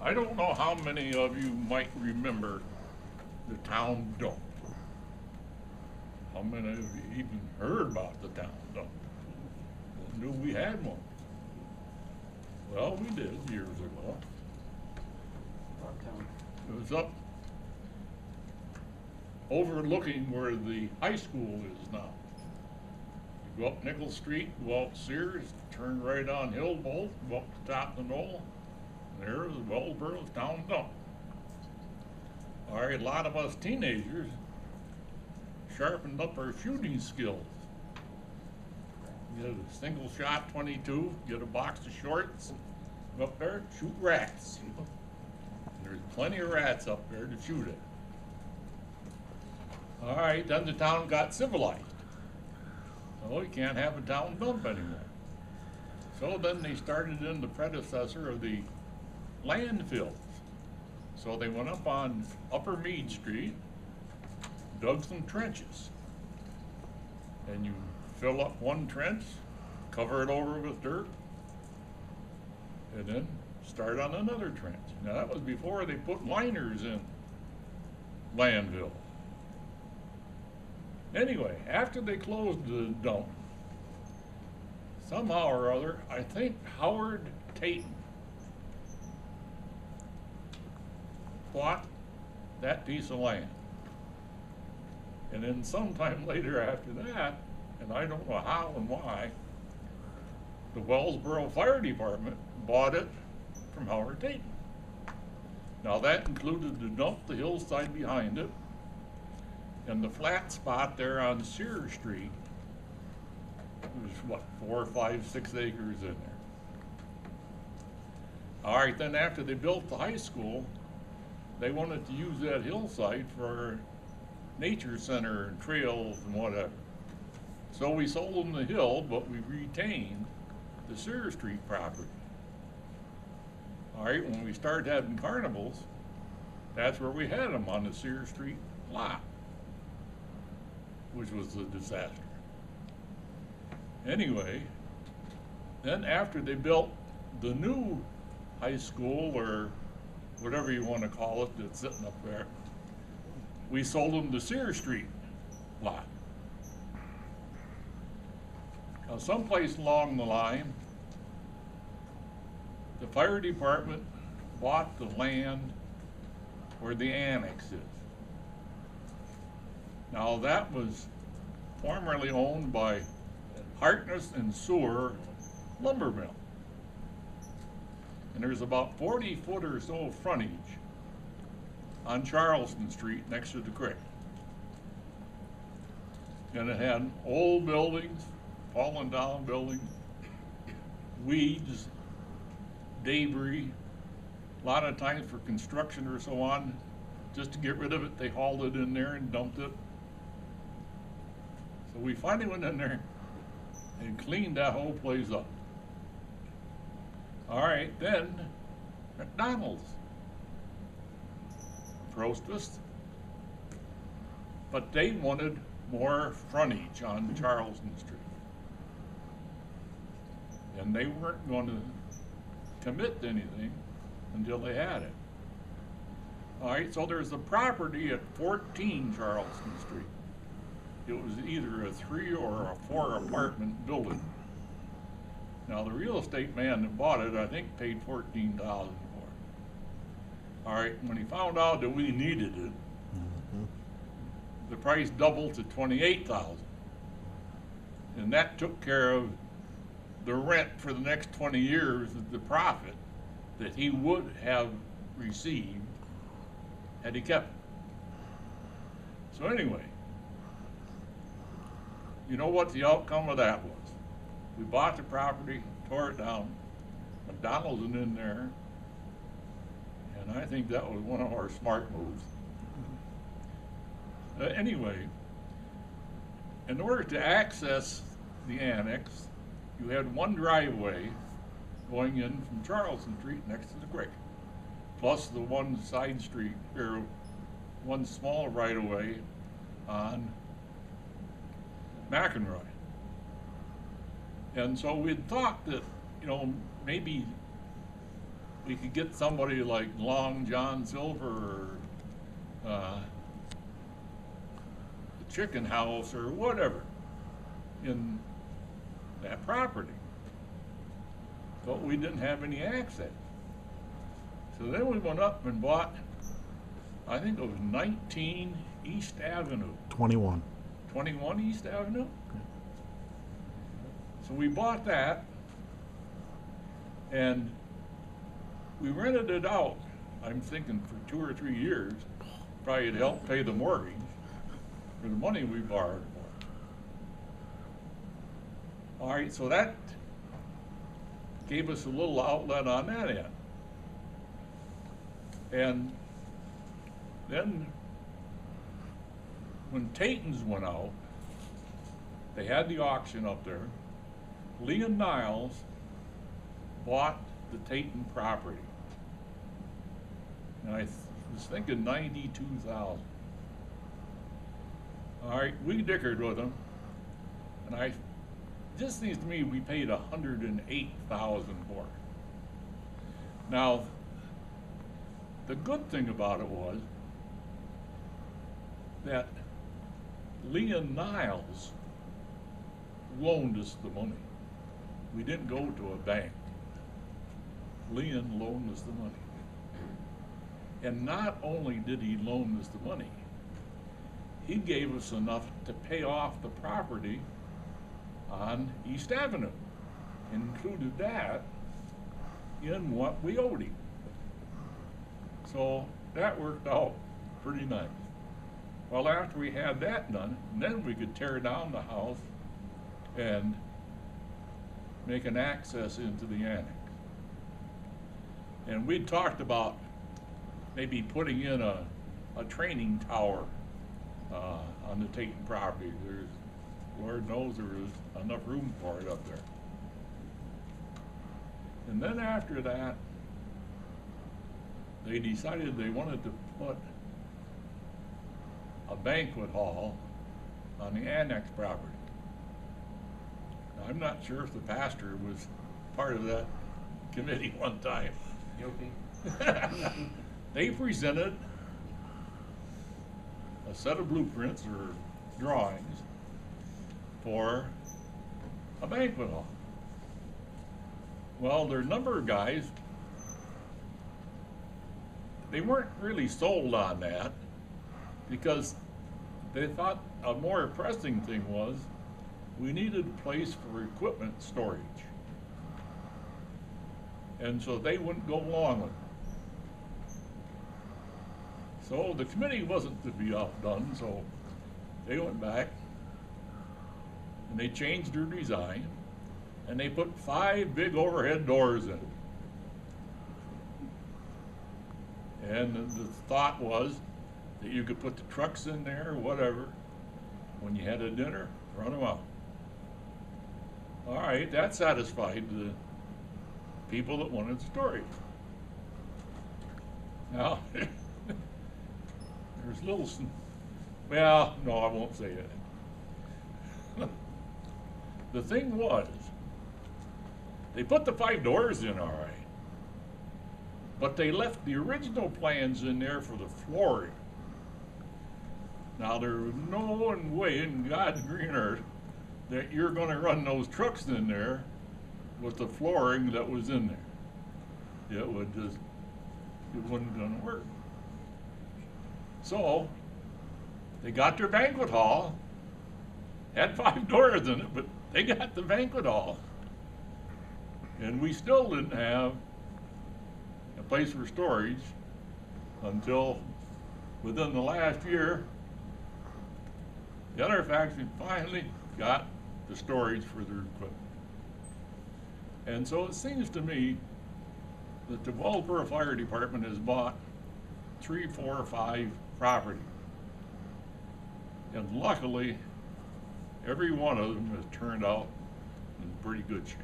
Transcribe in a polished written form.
I don't know how many of you might remember the town dump. How many of you even heard about the town dump? Knew we had one. Well, we did years ago. It was up overlooking where the high school is now. You go up Nickel Street, go out Sears, turn right on Hillbolt, go up the top of the knoll, and there is Wellsboro's town dump. All right, a lot of us teenagers sharpened up our shooting skills. Get a single shot 22, get a box of shorts, go up there, shoot rats. There's plenty of rats up there to shoot at. All right, then the town got civilized. So you can't have a town dump anymore. So then they started in the predecessor of the landfills. So they went up on Upper Mead Street, dug some trenches. And you fill up one trench, cover it over with dirt, and then start on another trench. Now that was before they put liners in landfill. Anyway, after they closed the dump, somehow or other, I think Howard Tatum bought that piece of land. And then sometime later after that, and I don't know how and why, the Wellsboro Fire Department bought it from Howard Tatum. Now that included the dump, the hillside behind it, and the flat spot there on Sears Street. There's what, 4, 5, 6 acres in there. All right, then after they built the high school, they wanted to use that hillside for nature center and trails and whatever. So we sold them the hill, but we retained the Sears Street property. All right, when we started having carnivals, that's where we had them, on the Sears Street lot, which was a disaster. Anyway, then after they built the new high school, or whatever you want to call it, that's sitting up there, we sold them the Sears Street lot. Now, someplace along the line, the fire department bought the land where the annex is. Now, that was formerly owned by Harkness and Sewer Lumber Mill. And there's about 40 foot or so frontage on Charleston Street next to the creek. And it had old buildings, fallen down buildings, weeds, debris. A lot of times for construction or so on, just to get rid of it, they hauled it in there and dumped it. So we finally went in there and cleaned that whole place up. All right, then McDonald's approached us, but they wanted more frontage on Charleston Street. And they weren't going to commit to anything until they had it. All right, so there's a property at 14 Charleston Street. It was either a 3 or a 4 apartment building. Now the real estate man that bought it, I think, paid $14,000 for it. All right, when he found out that we needed it, the price doubled to $28,000, and that took care of the rent for the next 20 years of the profit that he would have received had he kept it. So anyway, you know what the outcome of that was? We bought the property, tore it down, McDonald's is in there, and I think that was one of our smart moves. Anyway, in order to access the annex, you had one driveway going in from Charleston Street next to the creek, plus the one side street, or one small right-of-way on McEnroy. And so we'd thought that, maybe we could get somebody like Long John Silver or the Chicken House or whatever in that property. But we didn't have any access. So then we went up and bought, I think it was 19 East Avenue. 21. 21 East Avenue? So we bought that, and we rented it out, I'm thinking for 2 or 3 years, probably to help pay the mortgage for the money we borrowed for. All right, so that gave us a little outlet on that end. And then when Tayton's went out, they had the auction up there. Lee and Niles bought the Tayton property. And I was thinking 92,000. All right, we dickered with them, and just seems to me we paid 108,000 for it. Now, the good thing about it was that Lee and Niles loaned us the money. We didn't go to a bank. Leon loaned us the money. And not only did he loan us the money, he gave us enough to pay off the property on East Avenue. Included that in what we owed him. So that worked out pretty nice. Well, after we had that done, then we could tear down the house and make an access into the annex. And we talked about maybe putting in a training tower on the Tayton property. There's, Lord knows there is enough room for it up there. And then after that, they decided they wanted to put a banquet hall on the annex property. Now, I'm not sure if the pastor was part of that committee one time. Guilty. They presented a set of blueprints or drawings for a banquet hall. Well, there are a number of guys, they weren't really sold on that because they thought a more pressing thing was we needed a place for equipment storage. And so they wouldn't go along with it. So the committee wasn't to be outdone, so they went back and they changed their design and they put 5 big overhead doors in it. And the thought was that you could put the trucks in there or whatever. When you had a dinner, run them out. All right, that satisfied the people that wanted storage. Now, there's little, well, no, I won't say it. The thing was, they put the 5 doors in all right, but they left the original plans in there for the flooring. Now, there was no way in God's green earth that you're going to run those trucks in there with the flooring that was in there. It wasn't going to work. So, they got their banquet hall, had 5 doors in it, but they got the banquet hall. And we still didn't have a place for storage until within the last year, the other factory finally got the storage for their equipment. And so it seems to me that the Wellsboro Fire Department has bought 3, 4, or 5 properties. And luckily, every one of them has turned out in pretty good shape.